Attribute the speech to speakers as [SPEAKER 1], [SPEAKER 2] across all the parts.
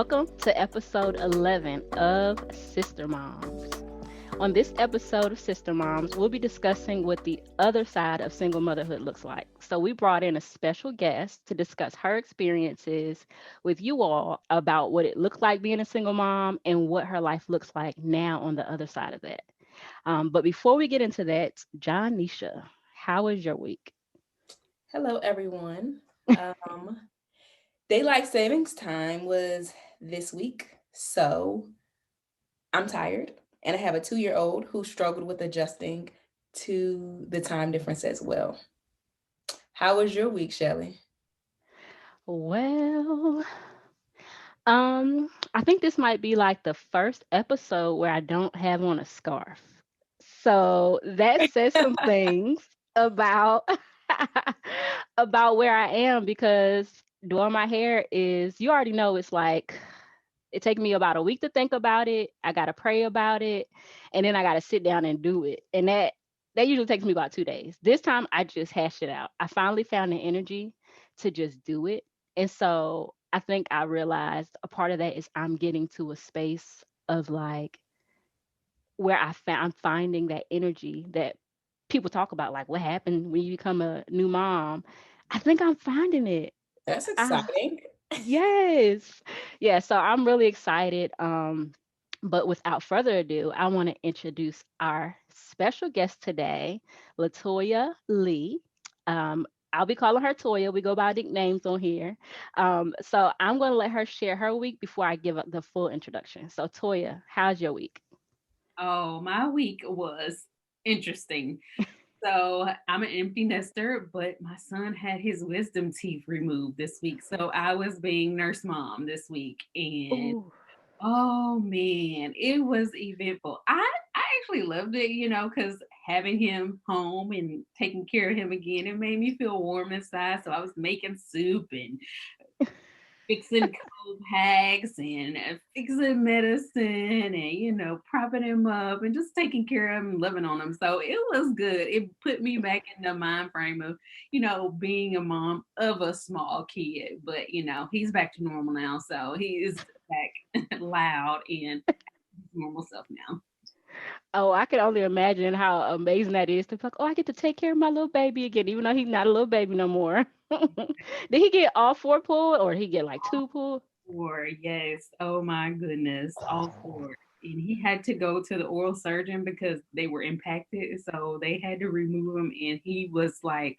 [SPEAKER 1] welcome to episode 11 of Sister Moms. On this episode of Sister Moms, we'll be discussing what the other side of single motherhood looks like. So, we brought in a special guest to discuss her experiences with you all about what it looked like being a single mom and what her life looks like now on the other side of that. But before we get into that, John Nisha, how was your week?
[SPEAKER 2] Hello, everyone. Um, Daylight savings time was this week, so I'm tired, and I have a 2-year old who struggled with adjusting to the time difference as well. How was your week, Shelly?
[SPEAKER 1] Well, I think this might be like the first episode where I don't have on a scarf. So that says some things about about where I am because doing my hair is you already know it's like it takes me about a week to think about it. I gotta pray about it, and then I gotta sit down and do it. And that usually takes me about 2 days. This time I just hashed it out. I finally found the energy to just do it. And so I think I realized a part of that is I'm getting to a space of like where I'm finding that energy that people talk about, like what happened when you become a new mom. I think I'm finding it.
[SPEAKER 2] That's
[SPEAKER 1] Ah,
[SPEAKER 2] exciting.
[SPEAKER 1] yes. Yeah, so I'm really excited. But without further ado, I want to introduce our special guest today, LaToya Lee. I'll be calling her Toya. We go by nicknames on here. So I'm going to let her share her week before I give up the full introduction. So, Toya, how's your week?
[SPEAKER 3] Oh, my week was interesting. So I'm an empty nester, but my son had his wisdom teeth removed this week. So I was being nurse mom this week. And
[SPEAKER 1] Ooh.
[SPEAKER 3] oh man, it was eventful. I actually loved it, because having him home and taking care of him again, it made me feel warm inside. So I was making soup and fixing cold packs and fixing medicine and propping him up and just taking care of him, living on him. So it was good. It put me back in the mind frame of being a mom of a small kid. But he's back to normal now, so he is back loud and normal self now.
[SPEAKER 1] Oh, I can only imagine how amazing that is to be like, oh, I get to take care of my little baby again, even though he's not a little baby no more. Did he get all four pulled or did he get like two pulled?
[SPEAKER 3] Four, yes. Oh my goodness, all four. And he had to go to the oral surgeon because they were impacted. So they had to remove him. And he was like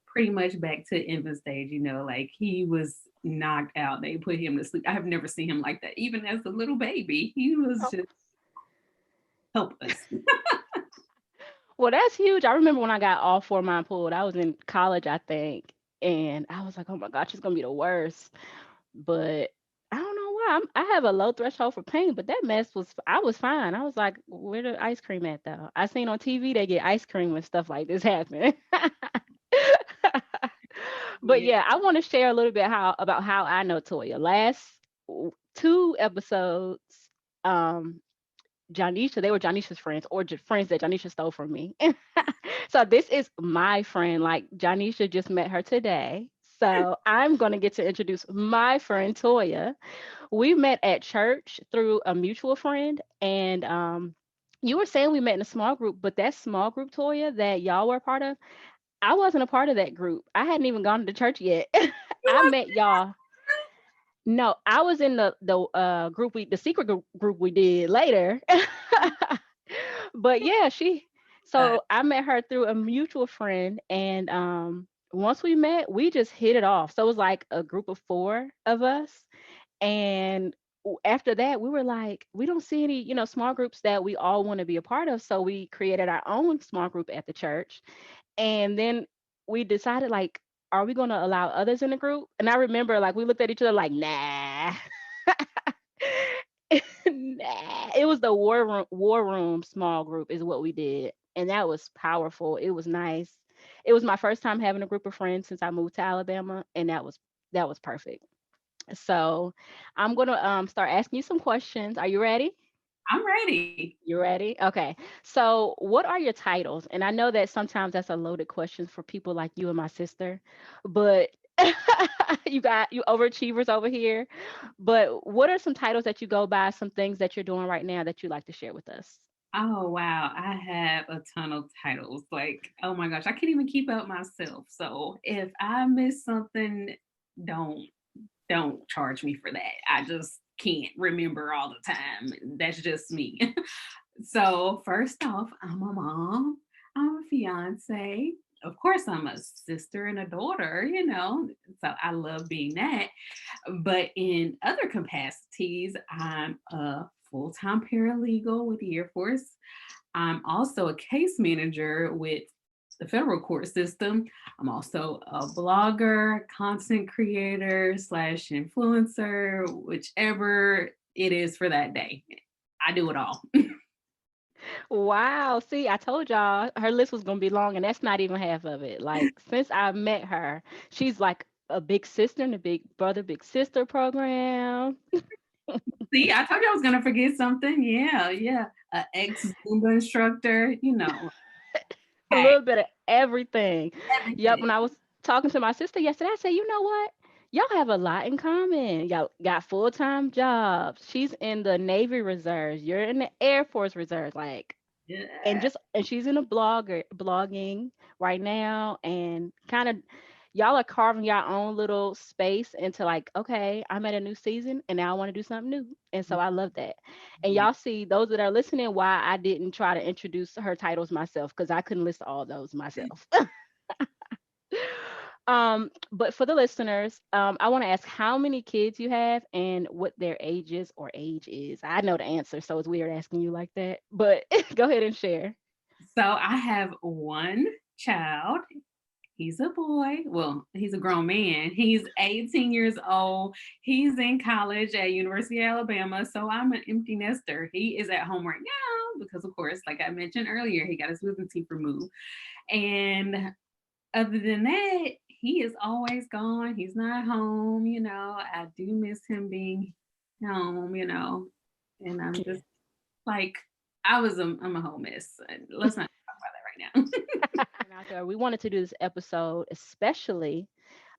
[SPEAKER 3] pretty much back to infant stage, like he was knocked out. They put him to sleep. I have never seen him like that. Even as a little baby, he was just helpless.
[SPEAKER 1] Well, that's huge. I remember when I got all four of mine pulled. I was in college, I think, and I was like, "Oh my gosh, it's gonna be the worst." But I don't know why. I have a low threshold for pain, but that mess was. I was fine. I was like, "Where the ice cream at though?" I seen on TV they get ice cream when stuff like this happen. But
[SPEAKER 3] Yeah.
[SPEAKER 1] yeah, I want to share a little bit how about how I know Toya. Last two episodes, um, Janisha, they were Janisha's friends or friends that Janisha stole from me. So this is my friend. Like Janisha just met her today. So I'm going to get to introduce my friend Toya. We met at church through a mutual friend. And you were saying we met in a small group, but that small group, Toya, that y'all were a part of, I wasn't a part of that group. I hadn't even gone to the church yet. I met y'all. No, I was in the group the secret group we did later. But yeah, so I met her through a mutual friend and once we met, we just hit it off. So it was like a group of four of us and after that we were like we don't see any small groups that we all want to be a part of, so we created our own small group at the church. And then we decided like, are we going to allow others in the group? And I remember like we looked at each other like, nah. Nah. It was the war room small group is what we did. And that was powerful. It was nice. It was my first time having a group of friends since I moved to Alabama, and that was perfect. So I'm gonna start asking you some questions. Are you ready?
[SPEAKER 3] I'm ready.
[SPEAKER 1] You ready? Okay. So, what are your titles? And I know that sometimes that's a loaded question for people like you and my sister, but You got you overachievers over here. But what are some titles that you go by, some things that you're doing right now that you'd like to share with us?
[SPEAKER 3] Oh wow, I have a ton of titles. Like, oh my gosh, I can't even keep up myself. So if I miss something, don't don't charge me for that. I just can't remember all the time. That's just me. So first off, I'm a mom. I'm a fiance. Of course, I'm a sister and a daughter, so I love being that. But in other capacities, I'm a full time paralegal with the Air Force. I'm also a case manager with the federal court system. I'm also a blogger, content creator slash influencer, whichever it is for that day. I do it all.
[SPEAKER 1] Wow. See, I told y'all her list was gonna be long, and that's not even half of it. Like since I met her, she's like a big sister in the big brother, big sister program.
[SPEAKER 3] See, I told you I was gonna forget something. Yeah, yeah. An ex Zumba instructor,
[SPEAKER 1] A
[SPEAKER 3] hey,
[SPEAKER 1] little bit of everything. Yep.
[SPEAKER 3] everything.
[SPEAKER 1] When I was talking to my sister yesterday, I said, you know what? Y'all have a lot in common. Y'all got full-time jobs. She's in the Navy Reserves. You're in the Air Force Reserves. Like,
[SPEAKER 3] Yeah.
[SPEAKER 1] and she's in a blogging right now, and kind of y'all are carving your own little space into like, okay, I'm at a new season and now I want to do something new. And so I love that. And
[SPEAKER 3] Yeah.
[SPEAKER 1] y'all see those that are listening why I didn't try to introduce her titles myself, because I couldn't list all those myself. But for the listeners, I want to ask how many kids you have and what their ages or age is. I know the answer, so it's weird asking you like that, but go ahead and share.
[SPEAKER 3] So I have one child. He's a boy. Well, he's a grown man. He's 18 years old. He's in college at University of Alabama. So I'm an empty nester. He is at home right now because, of course, like I mentioned earlier, he got his wisdom teeth removed. And other than that, he is always gone. He's not home. I do miss him being home. And I'm just like, I'm a whole mess. Let's not talk about that right now.
[SPEAKER 1] And out there, we wanted to do this episode especially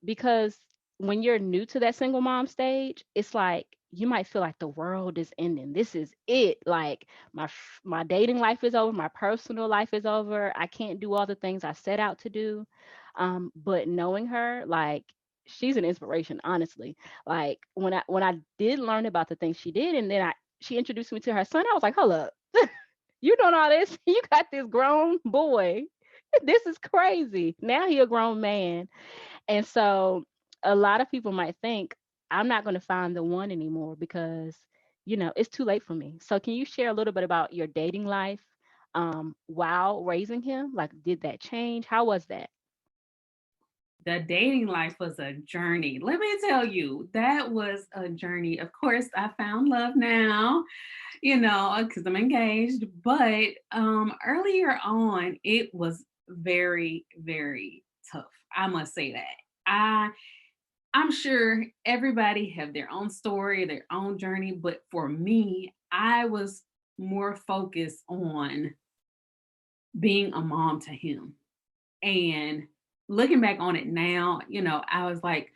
[SPEAKER 1] because when you're new to that single mom stage, it's like you might feel like the world is ending. This is it. Like my dating life is over, my personal life is over. I can't do all the things I set out to do. But knowing her, like she's an inspiration, honestly. Like when I did learn about the things she did, and then she introduced me to her son, I was like, hold up, you doing all this? You got this grown boy. This is crazy. Now he a grown man. And so a lot of people might think I'm not going to find the one anymore because, it's too late for me. So can you share a little bit about your dating life while raising him? Like, did that change? How was that?
[SPEAKER 3] The dating life was a journey. Let me tell you, that was a journey. Of course, I found love now, because I'm engaged. But earlier on, it was very, very tough. I must say that. I'm sure everybody have their own story, their own journey, but for me, I was more focused on being a mom to him. And looking back on it now, I was like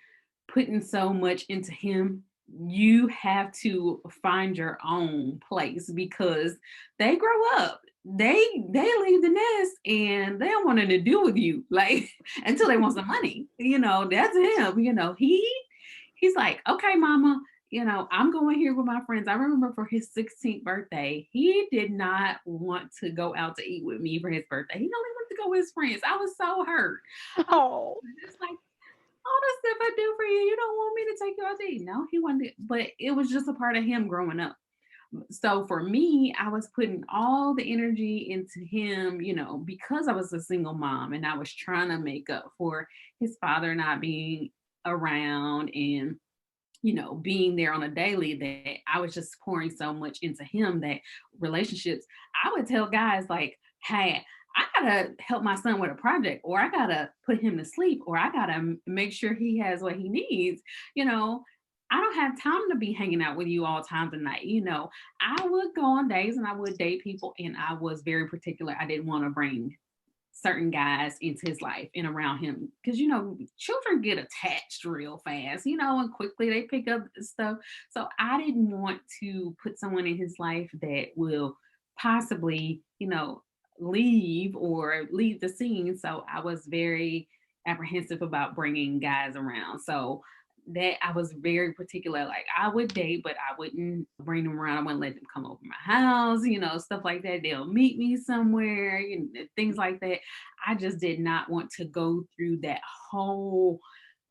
[SPEAKER 3] putting so much into him. You have to find your own place because they grow up. They leave the nest and they don't want nothing to do with you, like until they want some money. That's him. He's like, okay, mama, I'm going here with my friends. I remember for his 16th birthday, he did not want to go out to eat with me for his birthday. He only wanted to go with his friends. I was so hurt. I was
[SPEAKER 1] Oh,
[SPEAKER 3] just like, all the stuff I do for you, you don't want me to take you out to eat. No, he wanted it, but it was just a part of him growing up. So for me, I was putting all the energy into him, because I was a single mom and I was trying to make up for his father not being around and being there on a daily, that I was just pouring so much into him that relationships, I would tell guys like, hey, I gotta help my son with a project, or I gotta put him to sleep, or I gotta make sure he has what he needs. I don't have time to be hanging out with you all times of night. I would go on dates and I would date people, and I was very particular. I didn't want to bring certain guys into his life and around him. Because, you know, children get attached real fast, you know, and quickly they pick up stuff. So I didn't want to put someone in his life that will possibly, you know, leave the scene. So I was very apprehensive about bringing guys around. So that I was very particular. Like I would date, but I wouldn't bring them around. I wouldn't let them come over my house, you know, stuff like that. They'll meet me somewhere, you know, things like that. I just did not want to go through that whole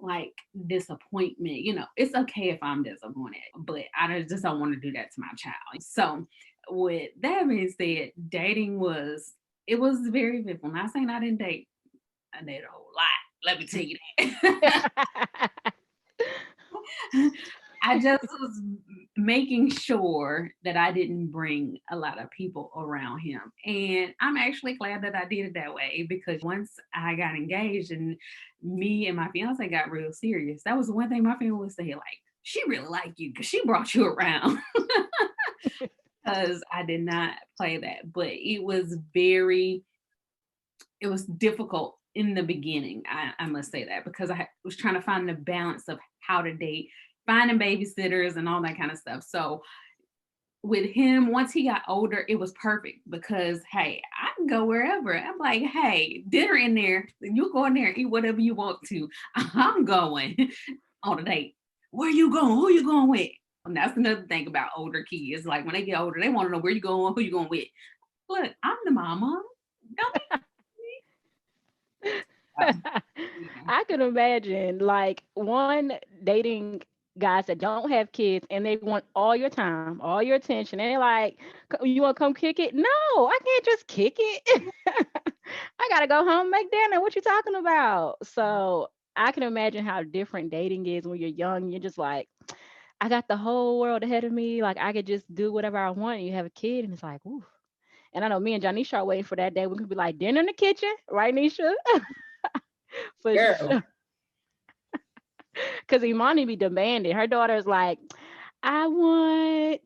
[SPEAKER 3] like disappointment. You know, it's okay if I'm disappointed, but just don't want to do that to my child. So with that being said, dating was it was very eventful. Not saying I didn't date. I dated a whole lot. Let me tell you that. I just was making sure that I didn't bring a lot of people around him. And I'm actually glad that I did it that way because once I got engaged and me and my fiance got real serious, that was the one thing my family would say, like, she really liked you because she brought you around. Because I did not play that. But it was difficult in the beginning. I must say that because I was trying to find the balance of how to date, finding babysitters and all that kind of stuff. So with him, once he got older, it was perfect because, hey, I can go wherever. I'm like, hey, dinner in there. You go in there and eat whatever you want to. I'm going on a date. Where you going? Who you going with? And that's another thing about older kids. Like when they get older, they want to know where you going, who you going with. Look, I'm the mama. Don't be. Yeah.
[SPEAKER 1] I can imagine like one dating guys that don't have kids and they want all your time, all your attention. And they're like, You want to come kick it? No, I can't just kick it. I got to go home and make dinner. What you talking about?" So I can imagine how different dating is when you're young. You're just like, I got the whole world ahead of me. Like I could just do whatever I want. And you have a kid and it's like, ooh. And I know me and Janisha are waiting for that day. We could be like dinner in the kitchen, right, Nisha? For
[SPEAKER 2] Girl.
[SPEAKER 1] sure. Because Imani be demanding. Her daughter's like, I want.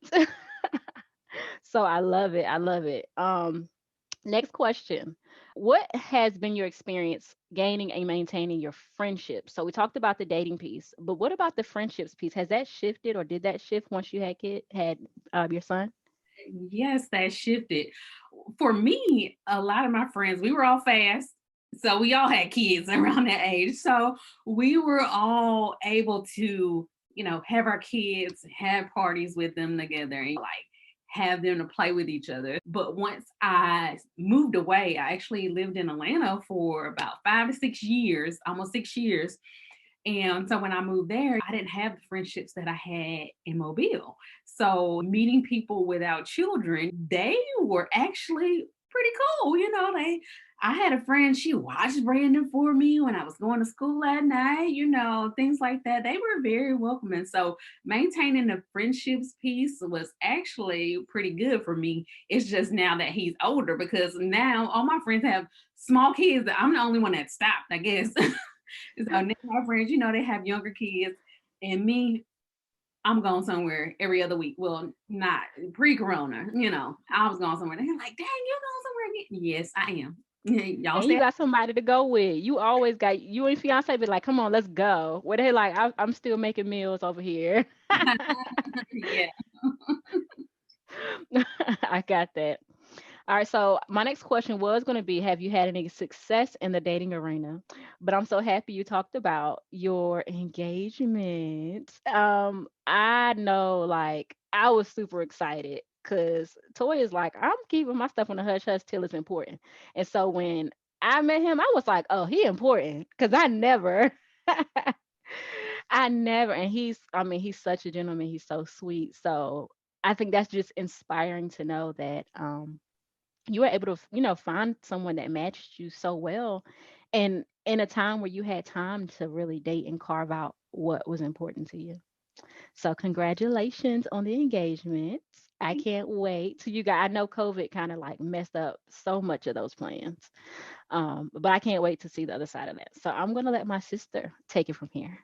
[SPEAKER 1] So I love it. I love it. Next question. What has been your experience gaining and maintaining your friendship? So we talked about the dating piece, but what about the friendships piece? Has that shifted or did that shift once you had your son?
[SPEAKER 3] Yes, that shifted. For me, a lot of my friends, we were all fast. So we all had kids around that age. So we were all able to, you know, have our kids, have parties with them together and like have them to play with each other. But once I moved away, I actually lived in Atlanta for about 5 to 6 years, almost 6 years. And so when I moved there, I didn't have the friendships that I had in Mobile. So meeting people without children, they were actually pretty cool. You know, I had a friend, she watched Brandon for me when I was going to school at night, you know, things like that. They were very welcoming. So maintaining the friendships piece was actually pretty good for me. It's just now that he's older because now all my friends have small kids. I'm the only one that stopped, I guess. So now my friends, you know, they have younger kids, and me, I'm going somewhere every other week. Well, not pre-corona, you know. I was going somewhere. They're like, "Dang, you going somewhere again?" Yes, I am. Y'all
[SPEAKER 1] And you
[SPEAKER 3] said
[SPEAKER 1] got somebody to go with. You always got you and fiance be like, come on, let's go. Where they like, I'm still making meals over here.
[SPEAKER 3] yeah.
[SPEAKER 1] I got that. All right, so my next question was going to be, have you had any success in the dating arena? But I'm so happy you talked about your engagement. I know, like, I was super excited because Toy is like, I'm keeping my stuff on the hush hush till it's important. And so when I met him, I was like, oh, he important because I never. I never, and I mean, he's such a gentleman. He's so sweet. So I think that's just inspiring to know that you were able to, find someone that matched you so well, and in a time where you had time to really date and carve out what was important to you. So congratulations on the engagement. I can't wait till you got. I know COVID kind of like messed up so much of those plans, but I can't wait to see the other side of that. So I'm gonna let my sister take it from here.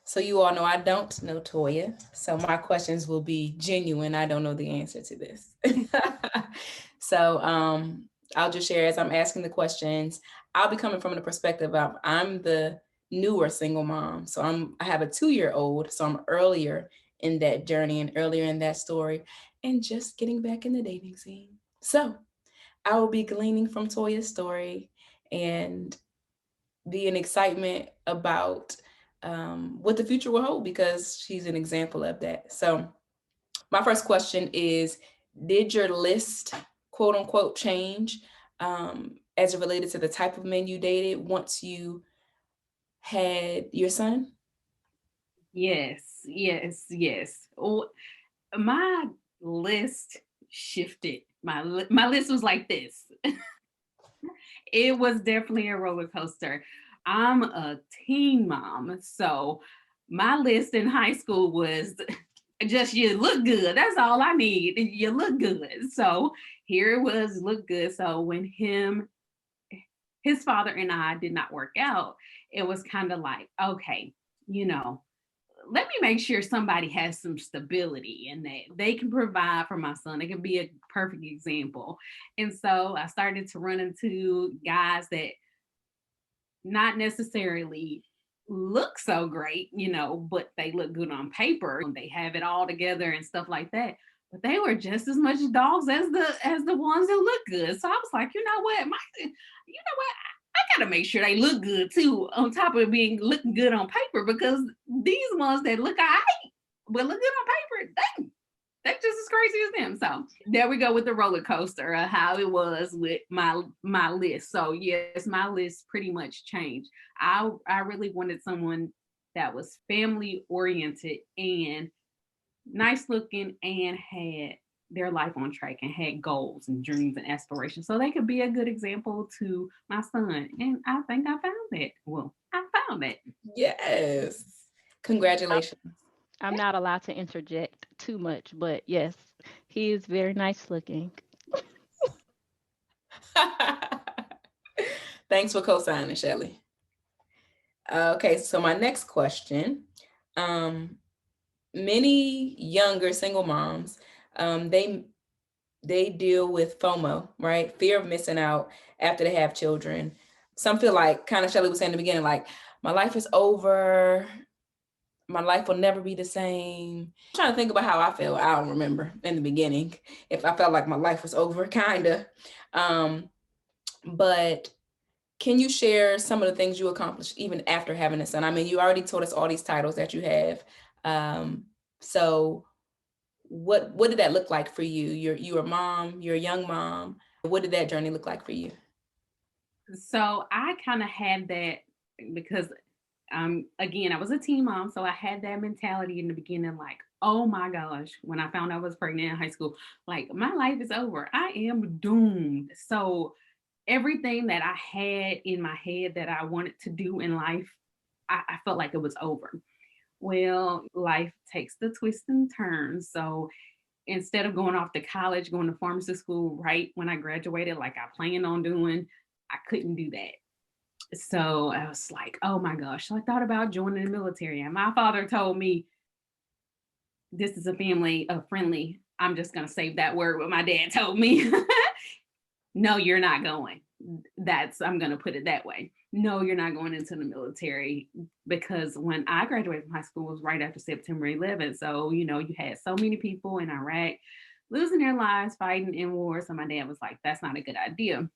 [SPEAKER 2] So you all know I don't know Toya. So my questions will be genuine. I don't know the answer to this. So I'll just share as I'm asking the questions. I'll be coming from the perspective of I'm the newer single mom. So I have a 2-year old. So I'm earlier in that journey and earlier in that story and just getting back in the dating scene. So I will be gleaning from Toya's story and the excitement about what the future will hold because she's an example of that. So my first question is, did your list, quote unquote, change as it related to the type of men you dated once you had your son?
[SPEAKER 3] Yes, yes, yes. Oh, my list shifted. My list was like this. It was definitely a roller coaster. I'm a teen mom, so my list in high school was just you look good. That's all I need. You look good. So here it was, look good. So when his father and I did not work out, it was kind of like, okay, you know, let me make sure somebody has some stability and that they can provide for my son. They can be a perfect example. And so I started to run into guys that not necessarily look so great, but they look good on paper and they have it all together and stuff like that. But they were just as much dogs as the ones that look good. So I was like, you know what, I gotta make sure they look good too, on top of being looking good on paper, because these ones that look alright but look good on paper, they're just as crazy as them. So there we go with the roller coaster of how it was with my list. So yes, my list pretty much changed. I really wanted someone that was family oriented and nice looking and had their life on track and had goals and dreams and aspirations so they could be a good example to my son. And I think I found that. Well, I found that.
[SPEAKER 2] Yes.
[SPEAKER 1] I'm,
[SPEAKER 2] Congratulations.
[SPEAKER 1] I'm not allowed to interject too much, but yes, he is very nice looking.
[SPEAKER 2] Thanks for co-signing, Shelly. Okay, so my next question. Um, Many younger single moms, they deal with FOMO, right? Fear of missing out after they have children. Some feel like, kind of Shelly was saying in the beginning, like my life is over, my life will never be the same. I'm trying to think about how I felt. I don't remember in the beginning if I felt like my life was over, kind of. Um, but can you share some of the things you accomplished even after having a son? I mean, you already told us all these titles that you have. Um, so what did that look like for you? You're a mom, you're a young mom. What did that journey look like for you?
[SPEAKER 3] So I kind of had that because again, I was a teen mom, so I had that mentality in the beginning, like, oh my gosh, when I found out I was pregnant in high school, like my life is over. I am doomed. So everything that I had in my head that I wanted to do in life, I felt like it was over. Well, life takes the twists and turns. So instead of going off to college, going to pharmacy school right when I graduated, like I planned on doing, I couldn't do that. So I was like, oh my gosh. So I thought about joining the military. And my father told me, this is a family of friendly. I'm just going to save that word, what my dad told me. No, you're not going. I'm going to put it that way. No, you're not going into the military, because when I graduated from high school was right after September 11th. So, you had so many people in Iraq losing their lives fighting in war. So my dad was like, that's not a good idea.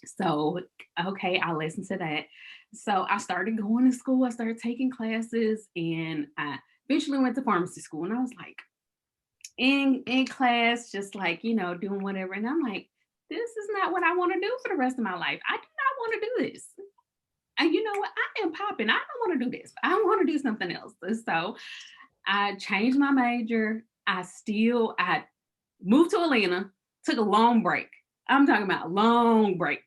[SPEAKER 3] So, okay, I listened to that. So I started going to school. I started taking classes, and I eventually went to pharmacy school. And I was like, in class, just like, doing whatever. And I'm like, this is not what I want to do for the rest of my life. I do not want to do this. And you know what? I am popping. I don't want to do this. I want to do something else. So I changed my major. I moved to Atlanta, took a long break. I'm talking about a long break,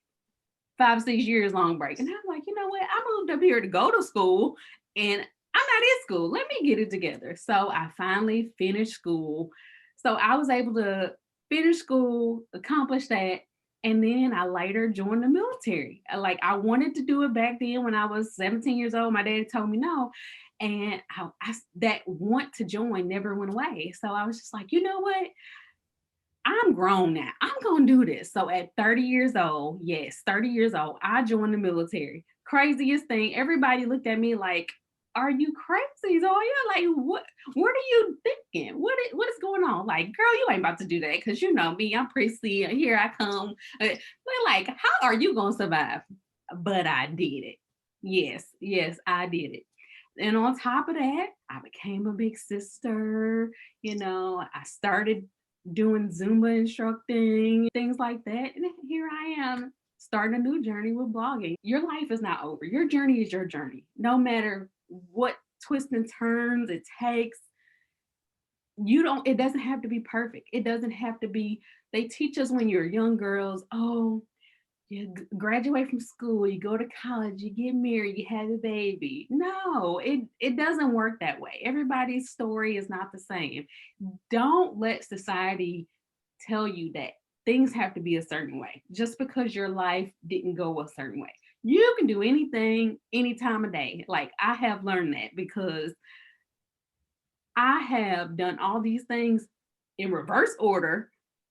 [SPEAKER 3] 5, 6 years long break. And I'm like, you know what? I moved up here to go to school and I'm not in school. Let me get it together. So I finally finished school. So I was able to finish school, accomplish that. And then I later joined the military. Like I wanted to do it back then when I was 17 years old. My dad told me no. And that want to join never went away. So I was just like, you know what? I'm grown now. I'm going to do this. So at 30 years old, yes, 30 years old, I joined the military. Craziest thing. Everybody looked at me like, are you crazy, Zoya? Like, what are you thinking? What is going on? Like, girl, you ain't about to do that because you know me. I'm prissy. Here I come. They're like, how are you going to survive? But I did it. Yes, I did it. And on top of that, I became a big sister. I started doing Zumba instructing, things like that. And here I am starting a new journey with blogging. Your life is not over. Your journey is your journey. No matter what twists and turns it takes, it doesn't have to be perfect. It doesn't have to be, they teach us when you're young girls, oh, you graduate from school, you go to college, you get married, you have a baby. No, it doesn't work that way. Everybody's story is not the same. Don't let society tell you that things have to be a certain way just because your life didn't go a certain way. You can do anything any time of day. Like, I have learned that because I have done all these things in reverse order,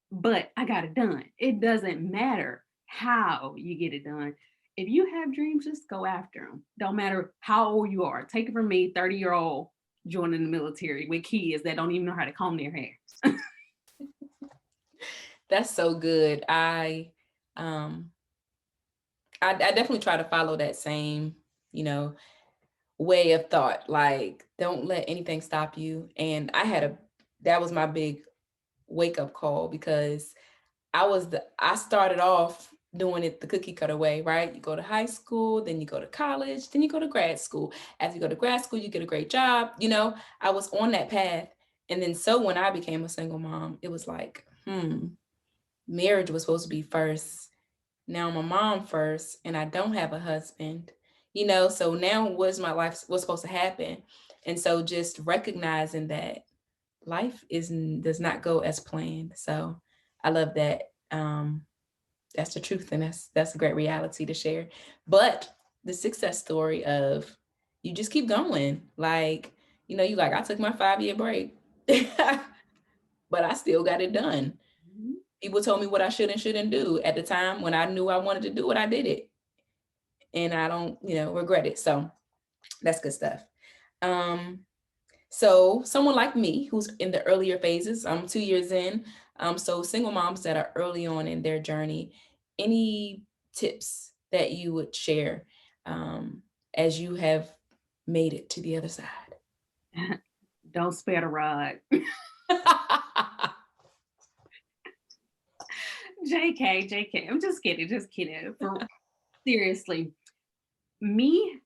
[SPEAKER 3] but I got it done. It doesn't matter how you get it done. If you have dreams, just go after them. Don't matter how old you are. Take it from me, 30-year-old joining the military with kids that don't even know how to comb their hair.
[SPEAKER 2] That's so good. I definitely try to follow that same, way of thought. Like, don't let anything stop you. And that was my big wake up call, because I started off doing it the cookie cutter way, right? You go to high school, then you go to college, then you go to grad school. After you go to grad school, you get a great job. I was on that path. And then so when I became a single mom, it was like, marriage was supposed to be first. Now I'm a mom first, and I don't have a husband. So now what's supposed to happen? And so just recognizing that life does not go as planned. So I love that. That's the truth, and that's a great reality to share. But the success story of, you just keep going. Like, you like, I took my 5-year break, but I still got it done. People told me what I should and shouldn't do. At the time when I knew I wanted to do it, I did it. And I don't, regret it. So that's good stuff. So someone like me who's in the earlier phases, I'm 2 years in. So single moms that are early on in their journey, any tips that you would share as you have made it to the other side?
[SPEAKER 3] Don't spare the rod. JK. I'm just kidding. Seriously, me,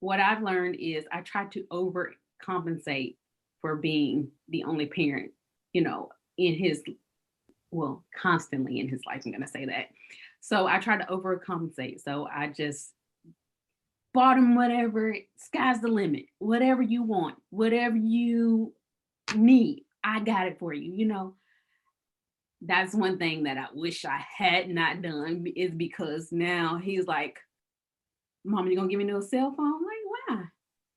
[SPEAKER 3] what I've learned is I try to overcompensate for being the only parent, constantly in his life. I'm going to say that. So I try to overcompensate. So I just bought him whatever, sky's the limit, whatever you want, whatever you need, I got it for you. That's one thing that I wish I had not done, is because now he's like, Mom, you gonna give me no cell phone? I'm like, why?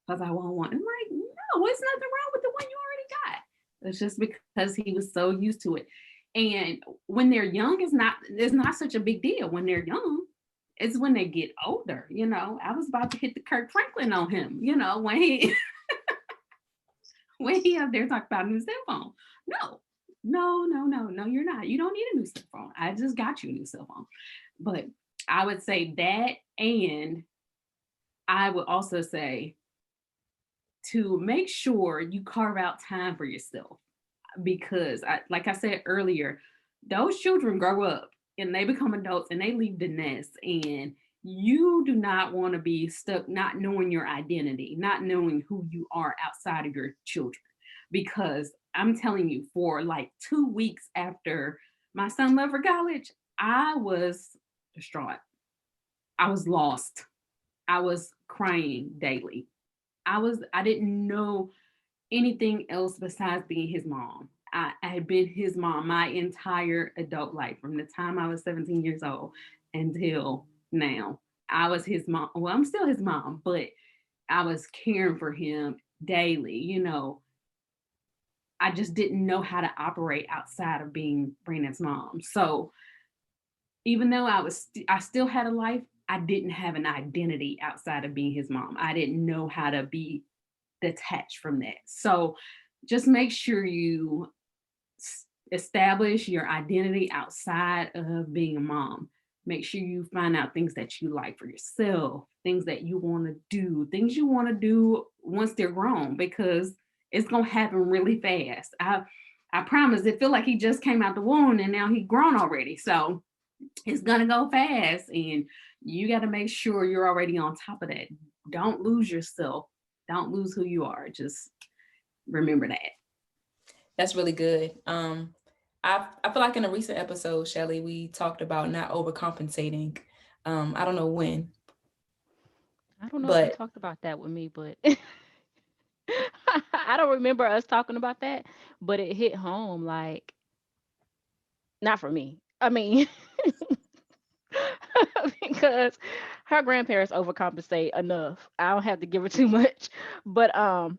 [SPEAKER 3] Because I want one. I'm like, no, it's nothing wrong with the one you already got. It's just because he was so used to it. And when they're young, it's not such a big deal when they're young. It's when they get older, I was about to hit the Kirk Franklin on him, when he when he up there talking about a new cell phone. No, you're not. You don't need a new cell phone. I just got you a new cell phone. But I would say that, and I would also say to make sure you carve out time for yourself, because like I said earlier, those children grow up and they become adults and they leave the nest, and you do not want to be stuck not knowing your identity, not knowing who you are outside of your children. Because I'm telling you, for like 2 weeks after my son left for college, I was distraught. I was lost. I was crying daily. I didn't know anything else besides being his mom. I had been his mom my entire adult life, from the time I was 17 years old until now. I was his mom. Well, I'm still his mom, but I was caring for him daily. I just didn't know how to operate outside of being Brandon's mom. So even though I still had a life, I didn't have an identity outside of being his mom. I didn't know how to be detached from that. So just make sure you establish your identity outside of being a mom. Make sure you find out things that you like for yourself, things that you want to do, things you want to do once they're grown, because it's gonna happen really fast. I promise. It feel like he just came out the womb and now he's grown already. So it's gonna go fast, and you got to make sure you're already on top of that. Don't lose yourself. Don't lose who you are. Just remember that.
[SPEAKER 2] That's really good. I feel like in a recent episode, Shelly, we talked about not overcompensating. I don't know when,
[SPEAKER 1] I don't know if you
[SPEAKER 2] but
[SPEAKER 1] talked about that with me, but I don't remember us talking about that, but it hit home like not for me. I mean, because her grandparents overcompensate enough. I don't have to give her too much. But I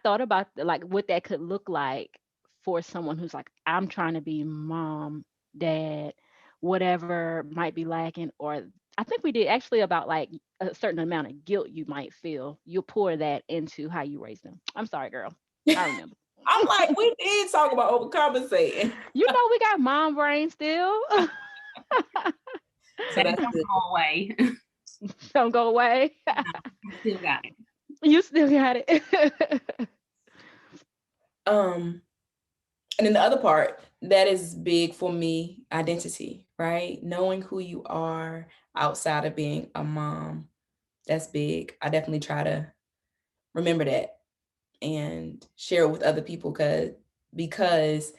[SPEAKER 1] thought about like what that could look like for someone who's like, I'm trying to be mom, dad, whatever might be lacking. Or I think we did actually about like a certain amount of guilt you might feel. You'll pour that into how you raise them. I'm sorry, girl. I remember.
[SPEAKER 2] I'm like, we did talk about overcompensating.
[SPEAKER 1] You know we got mom brain still.
[SPEAKER 2] So
[SPEAKER 3] That
[SPEAKER 2] that's
[SPEAKER 3] don't
[SPEAKER 2] good.
[SPEAKER 3] go away.
[SPEAKER 1] Don't go away.
[SPEAKER 3] I still got it.
[SPEAKER 1] You still got it.
[SPEAKER 2] Um, and then the other part that is big for me, identity, right? Knowing who you are outside of being a mom. That's big. I definitely try to remember that and share it with other people because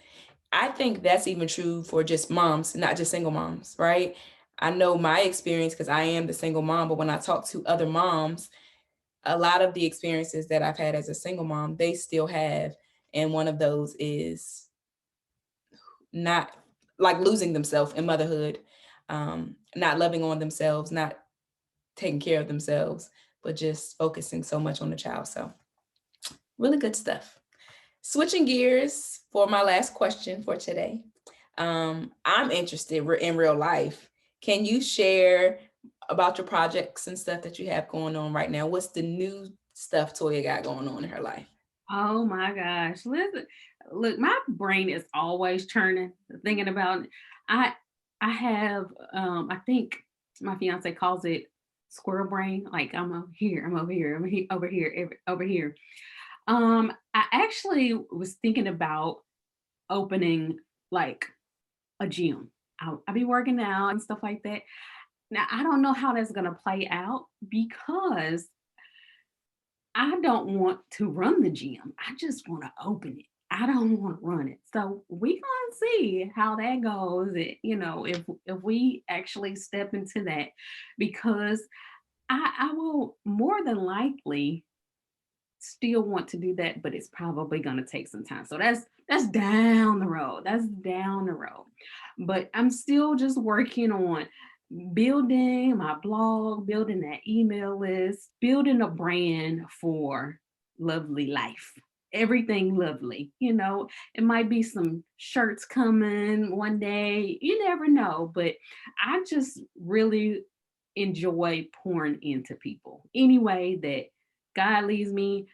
[SPEAKER 2] I think that's even true for just moms, not just single moms, right? I know my experience because I am the single mom, but when I talk to other moms, a lot of the experiences that I've had as a single mom, they still have. And one of those is not like losing themselves in motherhood, not loving on themselves, not taking care of themselves, but just focusing so much on the child. So, really good stuff. Switching gears for my last question for today. I'm interested in real life. Can you share about your projects and stuff that you have going on right now? What's the new stuff Toya got going on in her life?
[SPEAKER 3] Oh my gosh. Listen, look, my brain is always churning, thinking about I I have I think my fiance calls it squirrel brain. Like I'm over here, I'm over here, over here, over here. I actually was thinking about opening like a gym. I'll be working out and stuff like that. Now I don't know how that's gonna play out because I don't want to run the gym. I just want to open it. I don't want to run it. So we gonna see how that goes. If we actually step into that, because I will more than likely still want to do that, but it's probably gonna take some time. So that's down the road. That's down the road. But I'm still just working on building my blog, building that email list, building a brand for Lovely Life. Everything lovely. It might be some shirts coming one day. You never know. But I just really enjoy pouring into people any way that God leads me,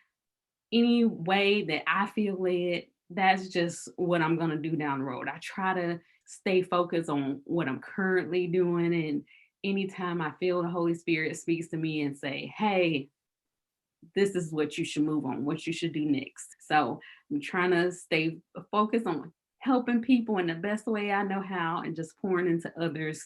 [SPEAKER 3] any way that I feel led. That's just what I'm going to do down the road. I try to stay focused on what I'm currently doing. And anytime I feel the Holy Spirit speaks to me and say, hey, this is what you should move on, what you should do next. So I'm trying to stay focused on helping people in the best way I know how and just pouring into others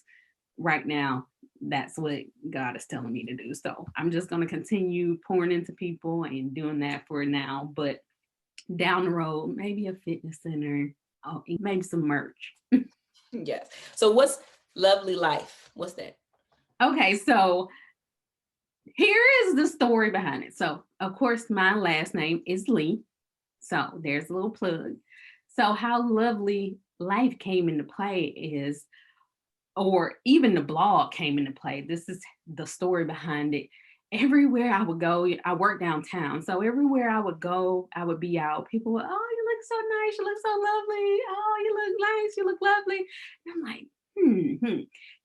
[SPEAKER 3] right now. That's what God is telling me to do. So I'm just going to continue pouring into people and doing that for now. But down the road, maybe a fitness center, maybe some merch.
[SPEAKER 2] Yes. So what's Lovely Life? What's that?
[SPEAKER 3] Okay, so here is the story behind it. So, of course, my last name is Lee. So, there's a little plug. So, how Lovely Life came into play is, or even the blog came into play. This is the story behind it. Everywhere I would go, I work downtown. So everywhere I would go, I would be out. People would, oh, you look look so nice. You look so lovely. Oh, you look nice. You look lovely. And I'm like,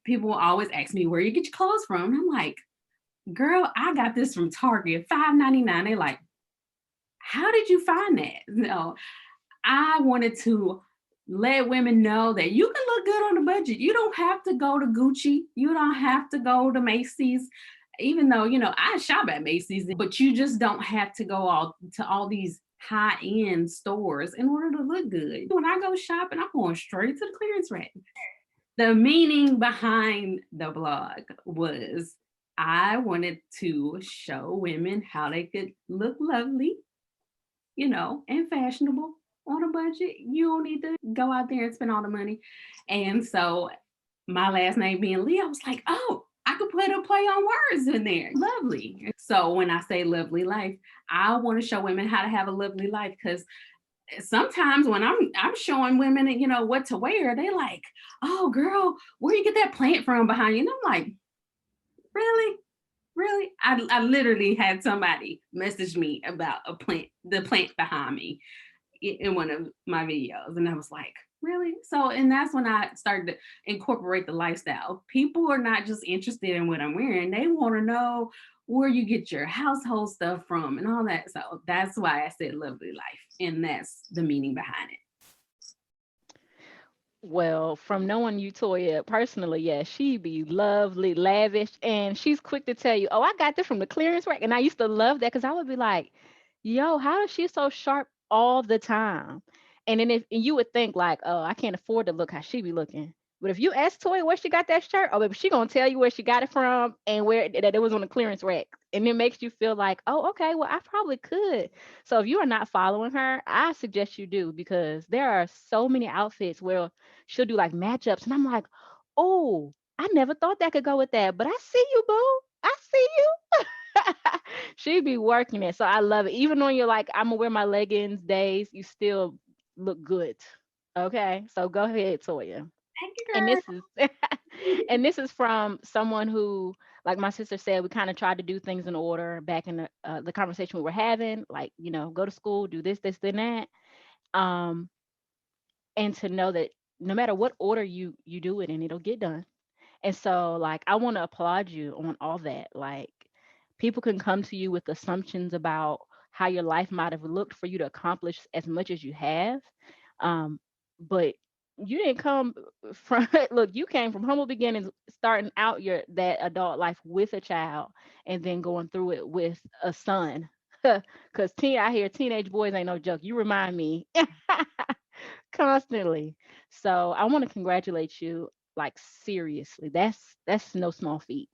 [SPEAKER 3] People will always ask me where you get your clothes from. And I'm like, girl, I got this from Target, $5.99. They like, how did you find that? No, I wanted to let women know that you can look good on a budget. You don't have to go to Gucci. You don't have to go to Macy's. Even though, I shop at Macy's, but you just don't have to go all these high-end stores in order to look good. When I go shopping, I'm going straight to the clearance rack. The meaning behind the blog was I wanted to show women how they could look lovely, and fashionable on a budget. You don't need to go out there and spend all the money. And so my last name being Lee, I was like, oh, I could put a play on words in there. Lovely. So when I say lovely life, I want to show women how to have a lovely life, because sometimes when I'm showing women, what to wear, they like, oh girl, where you get that plant from behind you? And I'm like, really? Really? I literally had somebody message me about the plant behind me in one of my videos. And I was like, really? So, and that's when I started to incorporate the lifestyle. People are not just interested in what I'm wearing. They want to know where you get your household stuff from and all that. So that's why I said lovely life. And that's the meaning behind it.
[SPEAKER 1] Well, from knowing you, Toya, personally, yes, she be lovely, lavish, and she's quick to tell you, "Oh, I got this from the clearance rack." And I used to love that because I would be like, "Yo, how is she so sharp all the time?" And then if and you would think like, "Oh, I can't afford to look how she be looking." But if you ask Toya where she got that shirt, oh, baby, she gonna tell you where she got it from and where that it was on the clearance rack, and it makes you feel like, "Oh, okay, well, I probably could." So if you are not following her, I suggest you do because there are so many outfits where she'll do like matchups, and I'm like, oh, I never thought that could go with that, but I see you, boo. I see you. She be working it, so I love it. Even on your like, I'm gonna wear my leggings days, you still look good. Okay, so go ahead, Toya.
[SPEAKER 3] Thank you,
[SPEAKER 1] And
[SPEAKER 3] girl.
[SPEAKER 1] this is and this is from someone who, like my sister said, we kind of tried to do things in order back in the conversation we were having, like go to school, do this, then that. Um, and to know that no matter what order you do it in, it'll get done. And so like I want to applaud you on all that. Like people can come to you with assumptions about how your life might have looked for you to accomplish as much as you have. But you didn't come from look, you came from humble beginnings, starting out your that adult life with a child and then going through it with a son. Cause I hear teenage boys ain't no joke. You remind me constantly. So I want to congratulate you, like seriously. That's no small feat.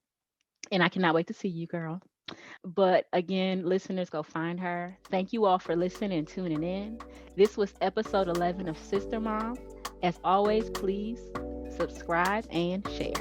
[SPEAKER 1] And I cannot wait to see you, girl. But again, listeners, go find her. Thank you all for listening and tuning in. This was episode 11 of Sister Mom. As always, please subscribe and share.